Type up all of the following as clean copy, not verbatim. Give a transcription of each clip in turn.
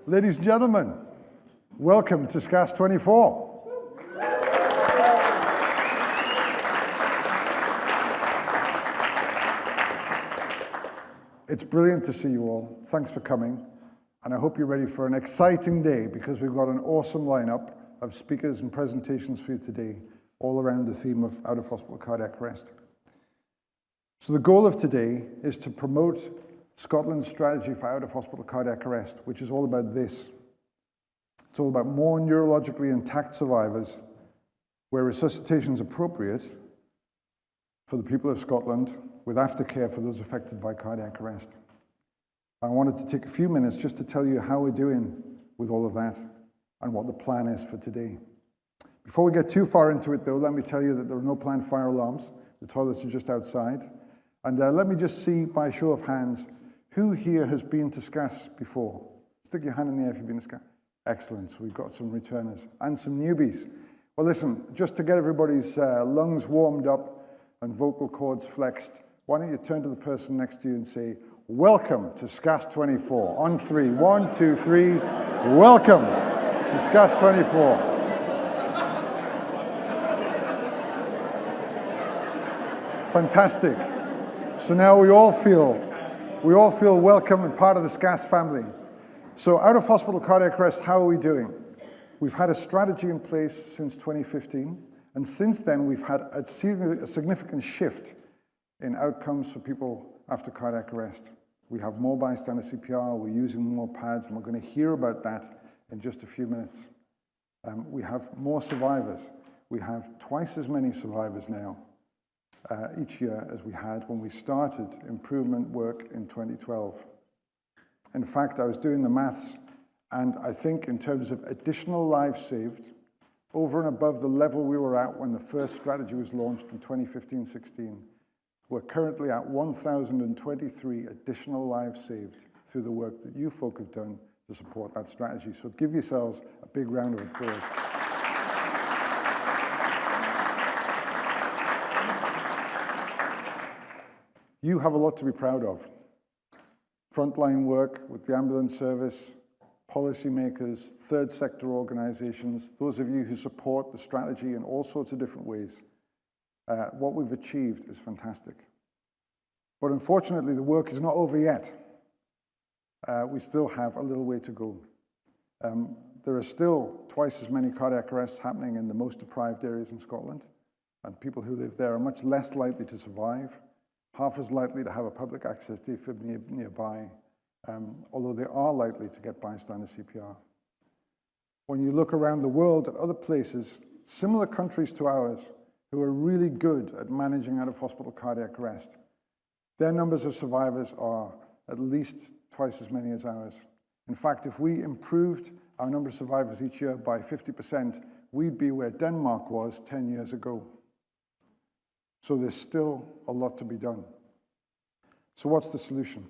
Ladies and gentlemen, welcome to SCAS 24. It's brilliant to see you all. Thanks for coming. And I hope you're ready for an exciting day because we've got an awesome lineup of speakers and presentations for you today, all around the theme of out-of-hospital cardiac arrest. So the goal of today is to promote Scotland's strategy for out-of-hospital cardiac arrest, which is all about this. It's all about more neurologically intact survivors where resuscitation is appropriate for the people of Scotland with aftercare for those affected by cardiac arrest. I wanted to take a few minutes just to tell you how we're doing with all of that and what the plan is for today. Before we get too far into it though, let me tell you that there are no planned fire alarms. The toilets are just outside. And let me just see by show of hands, who here has been to SCAS before? Stick your hand in the air if you've been to SCAS. Excellent, so we've got some returners and some newbies. Well listen, just to get everybody's lungs warmed up and vocal cords flexed, why don't you turn to the person next to you and say, welcome to SCAS 24. On three, 1, 2, 3, welcome to SCAS 24. Fantastic. So now we all feel welcome and part of the SCAS family. So out-of-hospital cardiac arrest, how are we doing? We've had a strategy in place since 2015, and since then we've had a significant shift in outcomes for people after cardiac arrest. We have more bystander CPR, we're using more pads, and we're going to hear about that in just a few minutes. We have more survivors. We have twice as many survivors now each year as we had when we started improvement work in 2012. In fact, I was doing the maths, and I think in terms of additional lives saved, over and above the level we were at when the first strategy was launched in 2015-16, we're currently at 1,023 additional lives saved through the work that you folk have done to support that strategy. So give yourselves a big round of applause. You have a lot to be proud of. Frontline work with the ambulance service, policymakers, third sector organizations, those of you who support the strategy in all sorts of different ways. What we've achieved is fantastic. But unfortunately, the work is not over yet. We still have a little way to go. There are still twice as many cardiac arrests happening in the most deprived areas in Scotland, and people who live there are much less likely to survive, half as likely to have a public access defib nearby, although they are likely to get bystander CPR. When you look around the world at other places, similar countries to ours, who are really good at managing out-of-hospital cardiac arrest, their numbers of survivors are at least twice as many as ours. In fact, if we improved our number of survivors each year by 50%, we'd be where Denmark was 10 years ago. So there's still a lot to be done. So what's the solution?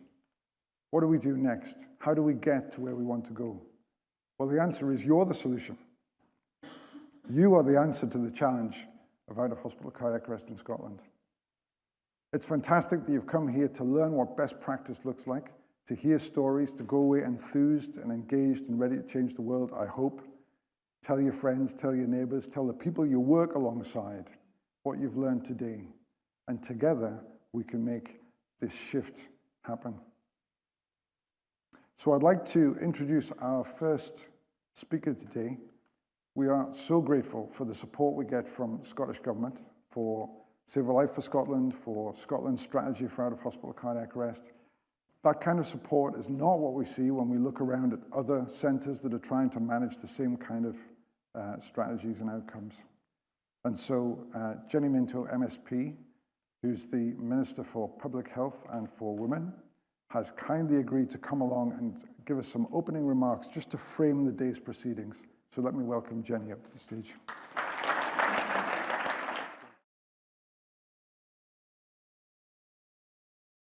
What do we do next? How do we get to where we want to go? Well, the answer is you're the solution. You are the answer to the challenge of out-of-hospital cardiac arrest in Scotland. It's fantastic that you've come here to learn what best practice looks like, to hear stories, to go away enthused and engaged and ready to change the world, I hope. Tell your friends, tell your neighbors, tell the people you work alongside what you've learned today. And together, we can make this shift happen. So I'd like to introduce our first speaker today. We are so grateful for the support we get from the Scottish Government, for Save a Life for Scotland, for Scotland's strategy for out-of-hospital cardiac arrest. That kind of support is not what we see when we look around at other centres that are trying to manage the same kind of strategies and outcomes. And so Jenny Minto, MSP, who's the Minister for Public Health and for Women, has kindly agreed to come along and give us some opening remarks just to frame the day's proceedings. So let me welcome Jenny up to the stage.